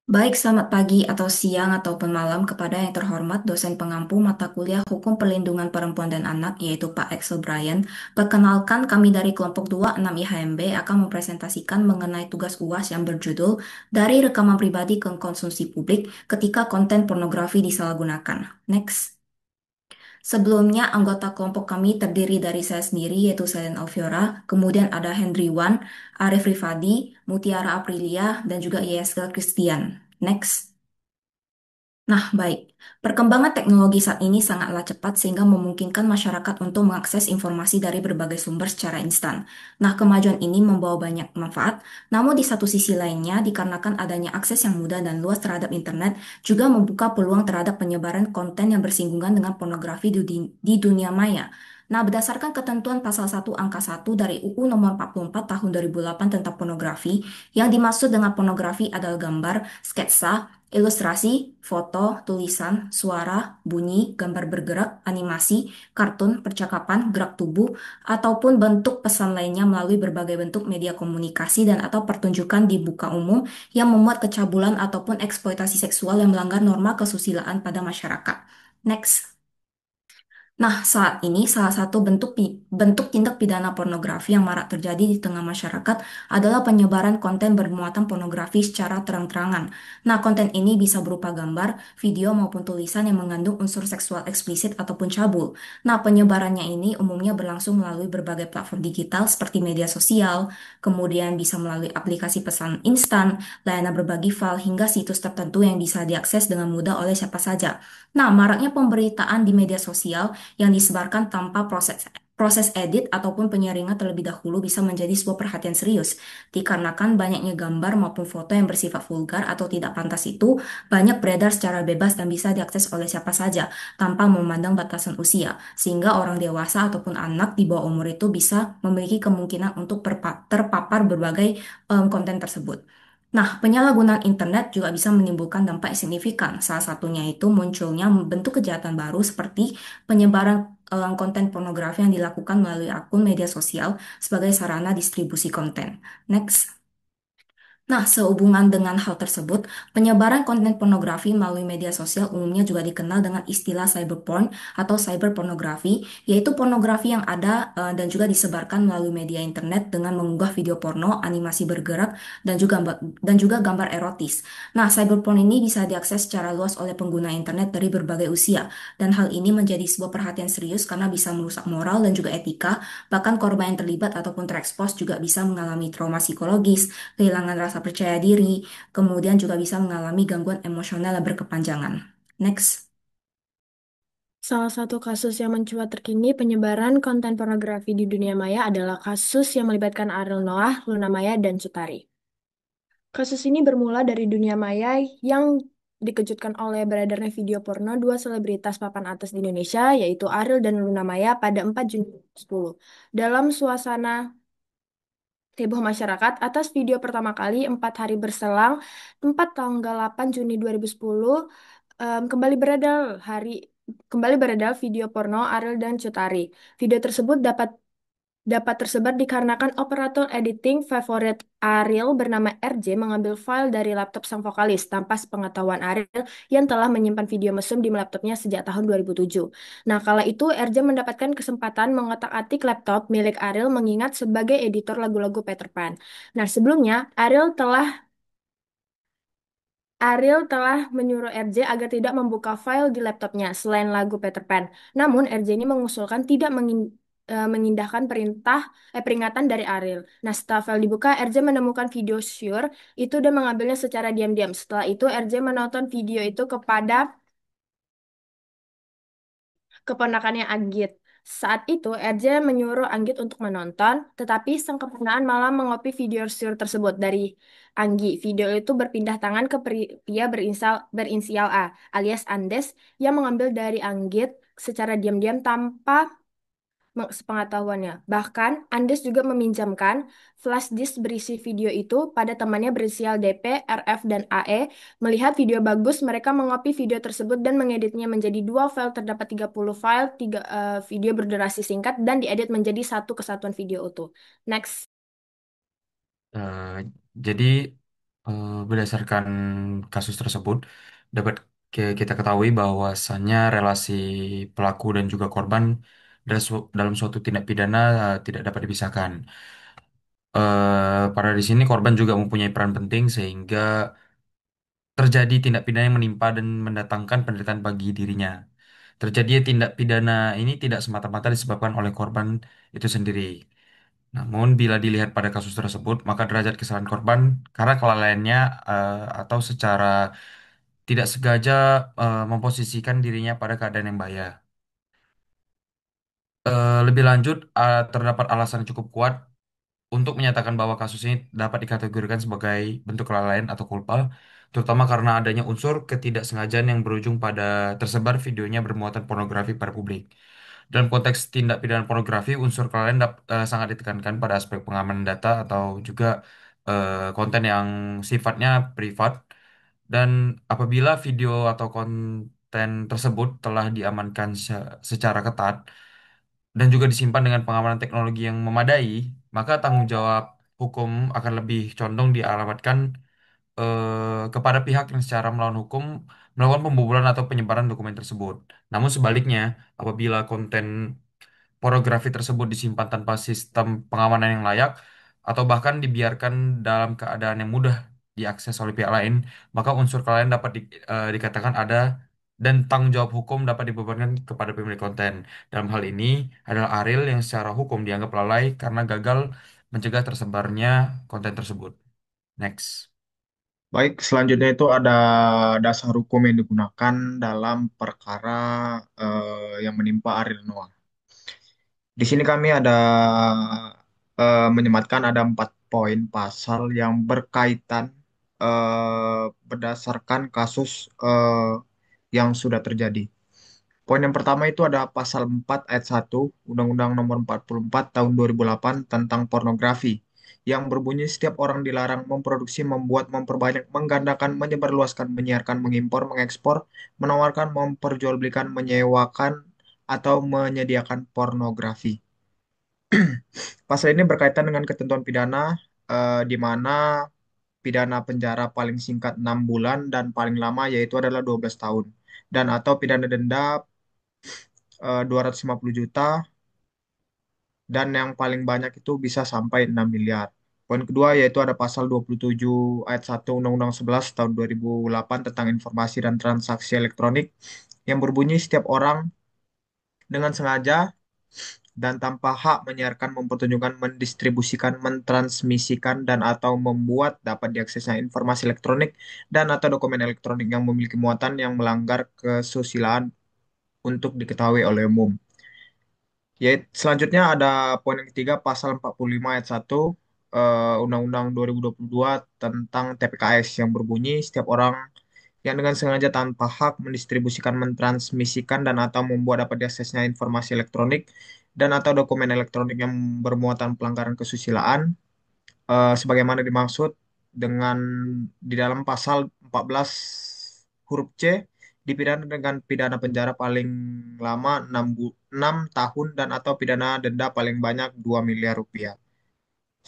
Baik, selamat pagi atau siang ataupun malam kepada yang terhormat dosen pengampu mata kuliah Hukum Perlindungan Perempuan dan Anak, yaitu Pak Axel Bryan. Perkenalkan, kami dari kelompok 26 IHMB akan mempresentasikan mengenai tugas UAS yang berjudul Dari Rekaman Pribadi ke Konsumsi Publik ketika Konten Pornografi Disalahgunakan. Next. Sebelumnya, anggota kelompok kami terdiri dari saya sendiri, yaitu Selen Alfiora, kemudian ada Henry Wan, Arif Rifadi, Mutiara Aprilia, dan juga Yeska Christian. Next. Nah, baik. Perkembangan teknologi saat ini sangatlah cepat sehingga memungkinkan masyarakat untuk mengakses informasi dari berbagai sumber secara instan. Nah, kemajuan ini membawa banyak manfaat, namun di satu sisi lainnya, dikarenakan adanya akses yang mudah dan luas terhadap internet, juga membuka peluang terhadap penyebaran konten yang bersinggungan dengan pornografi di dunia maya. Nah, berdasarkan ketentuan pasal 1 angka 1 dari UU nomor 44 tahun 2008 tentang pornografi, yang dimaksud dengan pornografi adalah gambar, sketsa, ilustrasi, foto, tulisan, suara, bunyi, gambar bergerak, animasi, kartun, percakapan, gerak tubuh, ataupun bentuk pesan lainnya melalui berbagai bentuk media komunikasi dan atau pertunjukan di muka umum yang memuat kecabulan ataupun eksploitasi seksual yang melanggar norma kesusilaan pada masyarakat. Next. Nah, saat ini salah satu bentuk tindak pidana pornografi yang marak terjadi di tengah masyarakat adalah penyebaran konten bermuatan pornografi secara terang-terangan. Nah, konten ini bisa berupa gambar, video maupun tulisan yang mengandung unsur seksual eksplisit ataupun cabul. Nah, penyebarannya ini umumnya berlangsung melalui berbagai platform digital seperti media sosial, kemudian bisa melalui aplikasi pesan instan, layanan berbagi file hingga situs tertentu yang bisa diakses dengan mudah oleh siapa saja. Nah, maraknya pemberitaan di media sosial yang disebarkan tanpa proses edit ataupun penyaringan terlebih dahulu bisa menjadi sebuah perhatian serius. Dikarenakan banyaknya gambar maupun foto yang bersifat vulgar atau tidak pantas itu banyak beredar secara bebas dan bisa diakses oleh siapa saja tanpa memandang batasan usia. Sehingga orang dewasa ataupun anak di bawah umur itu bisa memiliki kemungkinan untuk terpapar berbagai konten tersebut. Nah, penyalahgunaan internet juga bisa menimbulkan dampak yang signifikan. Salah satunya itu munculnya bentuk kejahatan baru seperti penyebaran konten pornografi yang dilakukan melalui akun media sosial sebagai sarana distribusi konten. Next. Nah, sehubungan dengan hal tersebut, penyebaran konten pornografi melalui media sosial umumnya juga dikenal dengan istilah cyberporn atau cyberpornografi, yaitu pornografi yang ada dan juga disebarkan melalui media internet dengan mengunggah video porno, animasi bergerak, dan juga gambar erotis. Nah, cyberporn ini bisa diakses secara luas oleh pengguna internet dari berbagai usia, dan hal ini menjadi sebuah perhatian serius karena bisa merusak moral dan juga etika, bahkan korban yang terlibat ataupun terekspos juga bisa mengalami trauma psikologis, kehilangan rasa percaya diri, kemudian juga bisa mengalami gangguan emosional yang berkepanjangan. Next. Salah satu kasus yang mencuat terkini penyebaran konten pornografi di dunia maya adalah kasus yang melibatkan Ariel Noah, Luna Maya, dan Sutari. Kasus ini bermula dari dunia maya yang dikejutkan oleh beredarnya video porno dua selebritas papan atas di Indonesia, yaitu Ariel dan Luna Maya pada 4 Juni 2010. Dalam suasana heboh masyarakat atas video pertama kali 4 hari berselang, 4 tanggal 8 Juni 2010, em, kembali beredar hari kembali beredar video porno Ariel dan Cut Tari. Video tersebut dapat tersebar dikarenakan operator editing favorit Ariel bernama RJ mengambil file dari laptop sang vokalis tanpa sepengetahuan Ariel yang telah menyimpan video mesum di laptopnya sejak tahun 2007. Nah, kala itu RJ mendapatkan kesempatan mengotak-atik laptop milik Ariel mengingat sebagai editor lagu-lagu Peter Pan. Nah, sebelumnya Ariel telah menyuruh RJ agar tidak membuka file di laptopnya selain lagu Peter Pan. Namun RJ ini mengusulkan tidak mengindahkan peringatan dari Ariel. Nah, setelah file dibuka, RJ menemukan video Sure itu dan mengambilnya secara diam-diam. Setelah itu, RJ menonton video itu kepada keponakannya Anggit. Saat itu, RJ menyuruh Anggit untuk menonton, tetapi sang keponakan malah mengopi video Sure tersebut dari Anggi. Video itu berpindah tangan ke pria berinisial A, alias Andes, yang mengambil dari Anggit secara diam-diam tanpa sepengetahuannya. Bahkan, Andes juga meminjamkan flash disk berisi video itu pada temannya berinisial DP, RF, dan AE. Melihat video bagus, mereka mengopi video tersebut dan mengeditnya menjadi dua file. Terdapat 30 file, video berdurasi singkat, dan diedit menjadi satu kesatuan video utuh. Next. Eh, jadi Berdasarkan kasus tersebut, dapat kita ketahui bahwasannya relasi pelaku dan juga korban dalam suatu tindak pidana tidak dapat dipisahkan. Pada di sini korban juga mempunyai peran penting sehingga terjadi tindak pidana yang menimpa dan mendatangkan penderitaan bagi dirinya. Terjadi tindak pidana ini tidak semata-mata disebabkan oleh korban itu sendiri. Namun, bila dilihat pada kasus tersebut, maka derajat kesalahan korban karena kelalaiannya atau secara tidak sengaja memposisikan dirinya pada keadaan yang bahaya. Lebih lanjut, terdapat alasan yang cukup kuat untuk menyatakan bahwa kasus ini dapat dikategorikan sebagai bentuk kelalaian atau culpa, terutama karena adanya unsur ketidaksengajaan yang berujung pada tersebar videonya bermuatan pornografi pada publik. Dalam konteks tindak pidana pornografi, unsur kelalaian sangat ditekankan pada aspek pengamanan data atau juga konten yang sifatnya privat. Dan apabila video atau konten tersebut telah diamankan secara ketat dan juga disimpan dengan pengamanan teknologi yang memadai, maka tanggung jawab hukum akan lebih condong dialamatkan kepada pihak yang secara melawan hukum melakukan pembobolan atau penyebaran dokumen tersebut. Namun sebaliknya, apabila konten pornografi tersebut disimpan tanpa sistem pengamanan yang layak atau bahkan dibiarkan dalam keadaan yang mudah diakses oleh pihak lain, maka unsur kelalaian dapat dikatakan ada dan tanggung jawab hukum dapat dibebankan kepada pemilik konten. Dalam hal ini adalah Ariel yang secara hukum dianggap lalai karena gagal mencegah tersebarnya konten tersebut. Next. Baik, selanjutnya itu ada dasar hukum yang digunakan dalam perkara yang menimpa Ariel Noah. Di sini kami ada menyematkan ada 4 poin pasal yang berkaitan berdasarkan kasus yang sudah terjadi. Poin yang pertama itu ada pasal 4 ayat 1 Undang-Undang Nomor 44 Tahun 2008 tentang pornografi yang berbunyi setiap orang dilarang memproduksi, membuat, memperbanyak, menggandakan, menyebarluaskan, menyiarkan, mengimpor, mengekspor, menawarkan, memperjualbelikan, menyewakan, atau menyediakan pornografi. Pasal ini berkaitan dengan ketentuan pidana di mana pidana penjara paling singkat 6 bulan dan paling lama yaitu adalah 12 tahun dan atau pidana denda 250 juta dan yang paling banyak itu bisa sampai 6 miliar. Poin kedua yaitu ada pasal 27 ayat 1 Undang-Undang 11 tahun 2008 tentang informasi dan transaksi elektronik yang berbunyi setiap orang dengan sengaja dan tanpa hak menyiarkan, mempertunjukkan, mendistribusikan, mentransmisikan, dan atau membuat dapat diaksesnya informasi elektronik dan atau dokumen elektronik yang memiliki muatan yang melanggar kesusilaan untuk diketahui oleh umum. Yaitu, selanjutnya ada poin yang ketiga, pasal 45 ayat 1 Undang-Undang 2022 tentang TPKS yang berbunyi setiap orang yang dengan sengaja tanpa hak mendistribusikan, mentransmisikan, dan atau membuat dapat diaksesnya informasi elektronik dan atau dokumen elektronik yang bermuatan pelanggaran kesusilaan sebagaimana dimaksud dengan di dalam pasal 14 huruf C dipidana dengan pidana penjara paling lama 6 tahun dan atau pidana denda paling banyak 2 miliar rupiah.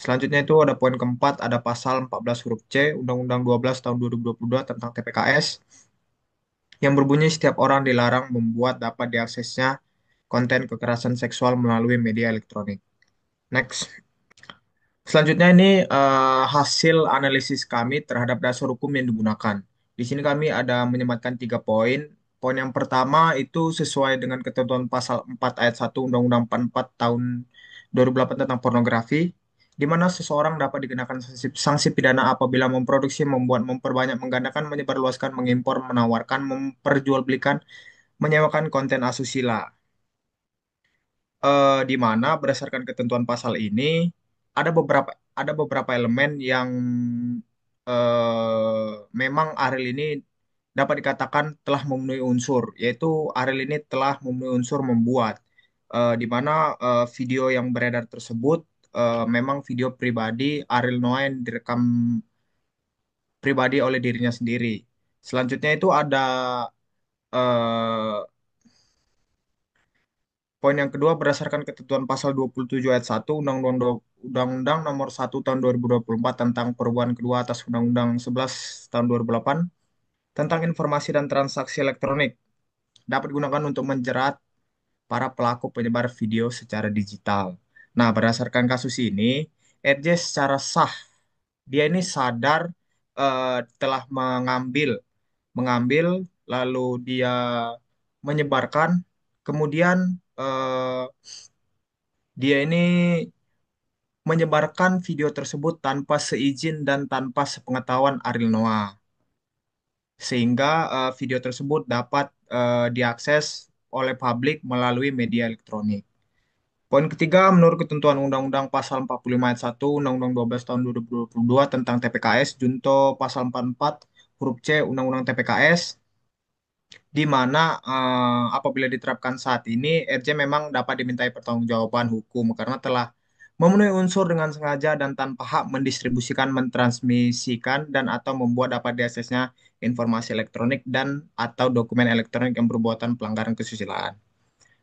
Selanjutnya itu ada poin keempat, ada pasal 14 huruf C Undang-Undang 12 tahun 2022 tentang TPKS yang berbunyi setiap orang dilarang membuat dapat diaksesnya konten kekerasan seksual melalui media elektronik. Next. Selanjutnya ini hasil analisis kami terhadap dasar hukum yang digunakan. Di sini kami ada menyematkan 3 poin. Poin yang pertama itu sesuai dengan ketentuan pasal 4 ayat 1 Undang-Undang 44 tahun 2008 tentang pornografi, di mana seseorang dapat dikenakan sanksi pidana apabila memproduksi, membuat, memperbanyak, menggandakan, menyebarluaskan, mengimpor, menawarkan, memperjualbelikan, menyewakan konten asusila di mana berdasarkan ketentuan pasal ini ada beberapa elemen yang memang Ariel ini dapat dikatakan telah memenuhi unsur, yaitu Ariel ini telah memenuhi unsur membuat, di mana video yang beredar tersebut memang video pribadi Ariel Noah yang direkam pribadi oleh dirinya sendiri. Selanjutnya itu ada eh, Poin yang kedua, berdasarkan ketentuan pasal 27 ayat 1 Undang-Undang Nomor 1 Tahun 2024 tentang perubahan kedua atas Undang-Undang 11 Tahun 2008 tentang informasi dan transaksi elektronik dapat digunakan untuk menjerat para pelaku penyebar video secara digital. Nah, berdasarkan kasus ini, RJ secara sah, dia ini sadar telah mengambil lalu dia menyebarkan, kemudian dia ini menyebarkan video tersebut tanpa seizin dan tanpa sepengetahuan Ariel Noah, sehingga video tersebut dapat diakses oleh publik melalui media elektronik. Poin ketiga, menurut ketentuan Undang-Undang Pasal 45 Ayat 1, Undang-Undang 12 Tahun 2022 tentang TPKS, Junto Pasal 44 huruf C Undang-Undang TPKS, di mana apabila diterapkan saat ini, RJ memang dapat dimintai pertanggungjawaban hukum karena telah memenuhi unsur dengan sengaja dan tanpa hak mendistribusikan, mentransmisikan, dan atau membuat dapat diaksesnya informasi elektronik dan atau dokumen elektronik yang berbuatan pelanggaran kesusilaan.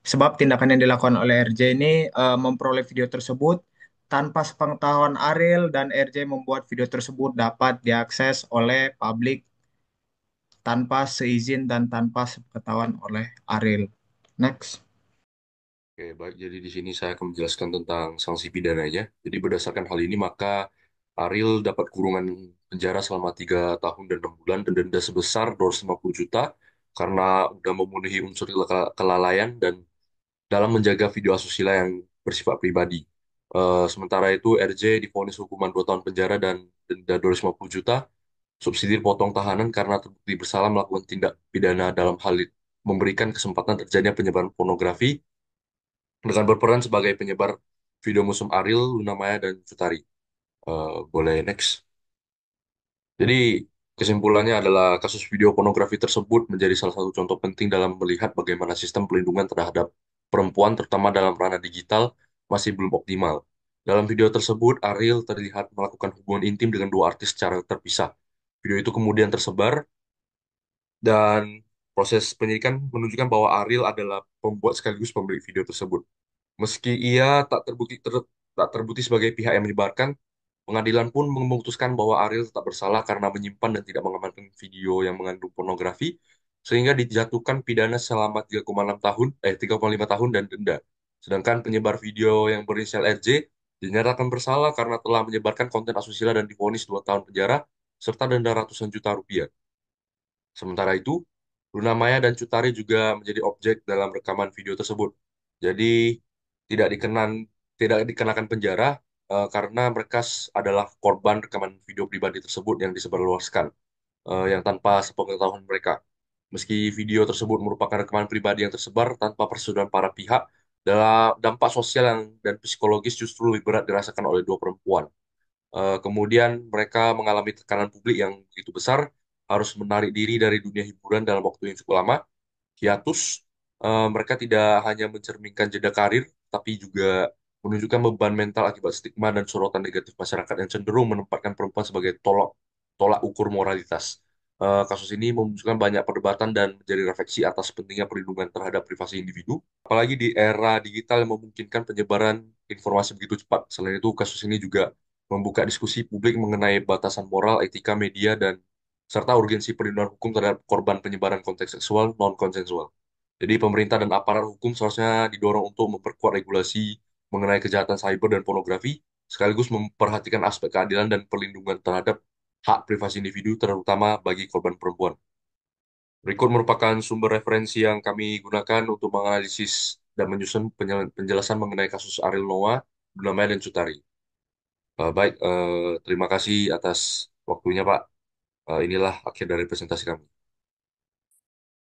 Sebab tindakan yang dilakukan oleh RJ ini memperoleh video tersebut tanpa sepengetahuan Ariel dan RJ membuat video tersebut dapat diakses oleh publik tanpa seizin dan tanpa sepengetahuan oleh Ariel. Next. Oke, baik. Jadi di sini saya akan menjelaskan tentang sanksi pidananya. Jadi berdasarkan hal ini, maka Ariel dapat kurungan penjara selama 3 tahun dan 6 bulan dan denda sebesar 250 juta karena sudah memenuhi unsur kelalaian dan dalam menjaga video asusila yang bersifat pribadi. Sementara itu, RJ divonis hukuman 2 tahun penjara dan denda 250 juta, subsidi potong tahanan karena terbukti bersalah melakukan tindak pidana dalam hal memberikan kesempatan terjadinya penyebaran pornografi dengan berperan sebagai penyebar video musuh Ariel, Luna Maya, dan Cutari. Boleh next. Jadi kesimpulannya adalah kasus video pornografi tersebut menjadi salah satu contoh penting dalam melihat bagaimana sistem pelindungan terhadap perempuan, terutama dalam ranah digital, masih belum optimal. Dalam video tersebut, Ariel terlihat melakukan hubungan intim dengan 2 artis secara terpisah. Video itu kemudian tersebar dan proses penyidikan menunjukkan bahwa Ariel adalah pembuat sekaligus pemilik video tersebut. Meski ia tak terbukti sebagai pihak yang menyebarkan, pengadilan pun memutuskan bahwa Ariel tetap bersalah karena menyimpan dan tidak mengamankan video yang mengandung pornografi, sehingga dijatuhkan pidana selama 3,5 tahun dan denda. Sedangkan penyebar video yang berinisial RJ dinyatakan bersalah karena telah menyebarkan konten asusila dan divonis 2 tahun penjara serta denda ratusan juta rupiah. Sementara itu, Luna Maya dan Cutari juga menjadi objek dalam rekaman video tersebut. Jadi tidak dikenan tidak dikenakan penjara karena mereka adalah korban rekaman video pribadi tersebut yang disebarluaskan yang tanpa sepengetahuan mereka. Meski video tersebut merupakan rekaman pribadi yang tersebar tanpa persetujuan para pihak, dalam dampak sosial dan psikologis justru lebih berat dirasakan oleh 2 perempuan. Kemudian mereka mengalami tekanan publik yang begitu besar, harus menarik diri dari dunia hiburan dalam waktu yang cukup lama. Hiatus, mereka tidak hanya mencerminkan jeda karir, tapi juga menunjukkan beban mental akibat stigma dan sorotan negatif masyarakat yang cenderung menempatkan perempuan sebagai tolak ukur moralitas. Kasus ini memunculkan banyak perdebatan dan menjadi refleksi atas pentingnya perlindungan terhadap privasi individu, apalagi di era digital yang memungkinkan penyebaran informasi begitu cepat. Selain itu, kasus ini juga membuka diskusi publik mengenai batasan moral, etika media, dan serta urgensi perlindungan hukum terhadap korban penyebaran konten seksual non-konsensual. Jadi pemerintah dan aparat hukum seharusnya didorong untuk memperkuat regulasi mengenai kejahatan cyber dan pornografi, sekaligus memperhatikan aspek keadilan dan perlindungan terhadap hak privasi individu, terutama bagi korban perempuan. Berikut merupakan sumber referensi yang kami gunakan untuk menganalisis dan menyusun penjelasan mengenai kasus Ariel Noah, Luna Maya, dan Cutari. Baik, terima kasih atas waktunya, Pak. Inilah akhir dari presentasi kami.